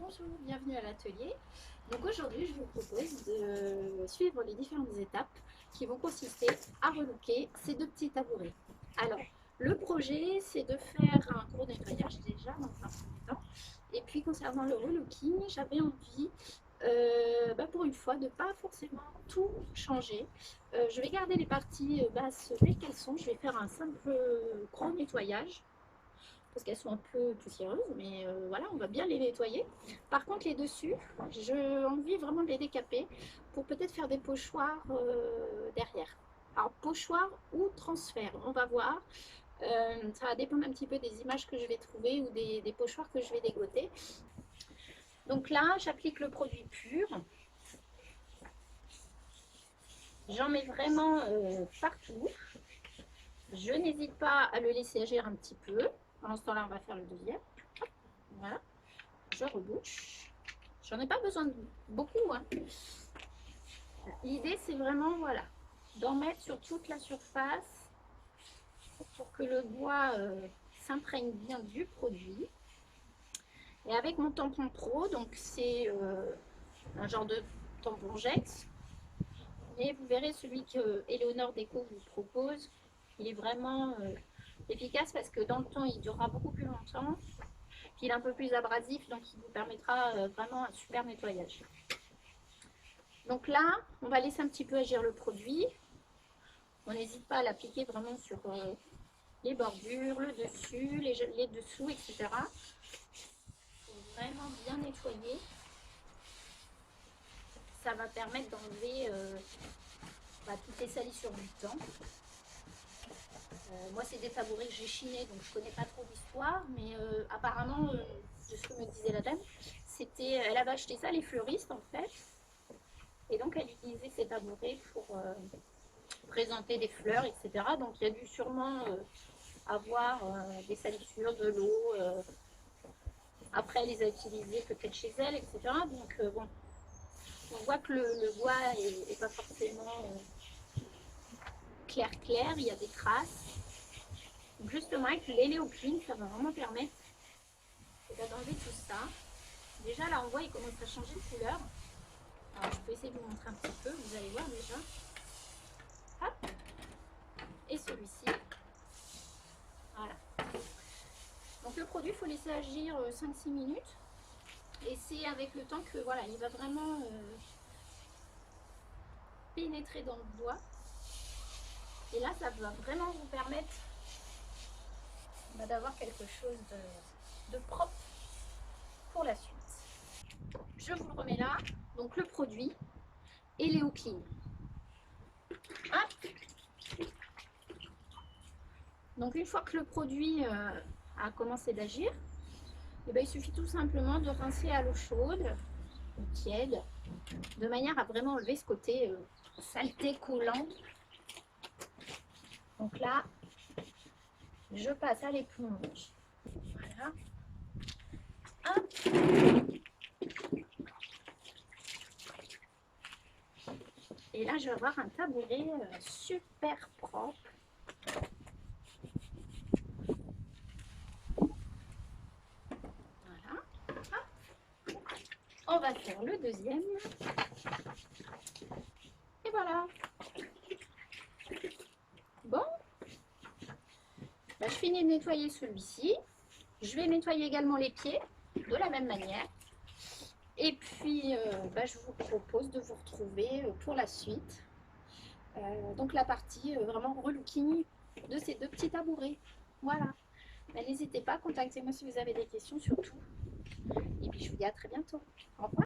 Bonjour, bienvenue à l'atelier. Donc aujourd'hui, je vous propose de suivre les différentes étapes qui vont consister à relooker ces deux petits tabourets. Alors, le projet, c'est de faire un gros nettoyage déjà dans un premier temps. Et puis concernant le relooking, j'avais envie, pour une fois, de ne pas forcément tout changer. Je vais garder les parties basses telles qu'elles sont. Je vais faire un simple gros nettoyage parce qu'elles sont un peu poussiéreuses, mais voilà, on va bien les nettoyer. Par contre, les dessus, j'ai envie vraiment de les décaper pour peut-être faire des pochoirs derrière. Alors, pochoir ou transfert, on va voir. Ça va dépendre un petit peu des images que je vais trouver ou des pochoirs que je vais dégoter. Donc là, j'applique le produit pur. J'en mets vraiment partout. Je n'hésite pas à le laisser agir un petit peu. Pendant ce temps-là, on va faire le deuxième. Voilà. Je rebouche. J'en ai pas besoin de beaucoup. Hein. L'idée, c'est vraiment, voilà, d'en mettre sur toute la surface pour que le bois s'imprègne bien du produit. Et avec mon tampon pro, donc c'est un genre de tampon jet. Mais vous verrez, celui que Eleonore Déco vous propose, il est vraiment efficace parce que dans le temps, il durera beaucoup plus longtemps. Puis il est un peu plus abrasif, donc il vous permettra vraiment un super nettoyage. Donc là, on va laisser un petit peu agir le produit. On n'hésite pas à l'appliquer vraiment sur les bordures, le dessus, les dessous, etc. Il faut vraiment bien nettoyer. Ça va permettre d'enlever toutes les salissures du temps. Moi, c'est des tabourets que j'ai chinés, donc je ne connais pas trop l'histoire, mais apparemment, de ce que me disait la dame, elle avait acheté ça, les fleuristes, en fait. Et donc, elle utilisait ces tabourets pour présenter des fleurs, etc. Donc, il y a dû sûrement avoir des salissures, de l'eau. Après, elle les a utilisées peut-être chez elle, etc. Donc, bon, on voit que le bois n'est pas forcément clair, il y a des traces. Donc, justement, avec l'Eleoclean, ça va vraiment permettre d'enlever tout ça. Déjà, là, on voit, il commence à changer de couleur. Alors, je peux essayer de vous montrer un petit peu, vous allez voir déjà. Hop. Et celui-ci. Voilà. Donc le produit, il faut laisser agir 5-6 minutes. Et c'est avec le temps que voilà, il va vraiment pénétrer dans le bois. Et là, ça va vraiment vous permettre d'avoir quelque chose de propre pour la suite. Je vous le remets là. Donc le produit Eleoclean. Donc une fois que le produit a commencé d'agir, il suffit tout simplement de rincer à l'eau chaude ou tiède, de manière à vraiment enlever ce côté saleté collant. Donc là, je passe à l'éponge. Voilà. Hop. Et là, je vais avoir un tabouret super propre. Voilà. Hop. On va faire le deuxième. Et voilà. Bon. Je finis de nettoyer celui-ci. Je vais nettoyer également les pieds de la même manière. Et puis, je vous propose de vous retrouver pour la suite. Donc la partie vraiment relooking de ces deux petits tabourets. Voilà. N'hésitez pas, contactez-moi si vous avez des questions surtout. Et puis je vous dis à très bientôt. Au revoir.